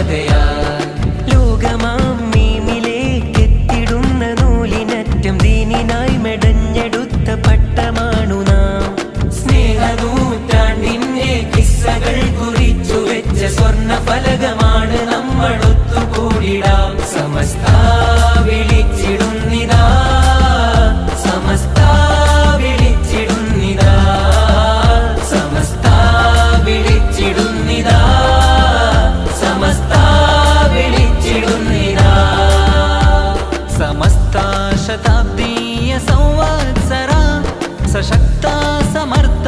പാതയാ ലോകമാം മീമിലേക്കെത്തിടുന്ന നൂലിനറ്റം ദീനിനായി മെടഞ്ഞെടുത്ത പട്ടമാണു നാം. സ്നേഹനൂറ്റാണ്ടിന്റെ കിസ്സകൾ കുറിച്ചു വെച്ച സ്വർണ്ണ ഫലകമാണ് നമ്മൾ ഒത്തുകൂടിടാം. സമസ്ത വിളിച്ചിടുന്നിതാ, സമസ്ത വിളിച്ചിടുന്നിതാ, സമസ്ത വിളിച്ചിടുന്നിതാ, സമസ്ത വിളിച്ചിടുന്നിതാ. ಸಮಸ್ತ ಶತಾಬ್ದೀಯ ಸಂವತ್ಸರ ಸಶಕ್ತ ಸಮರ್ಥ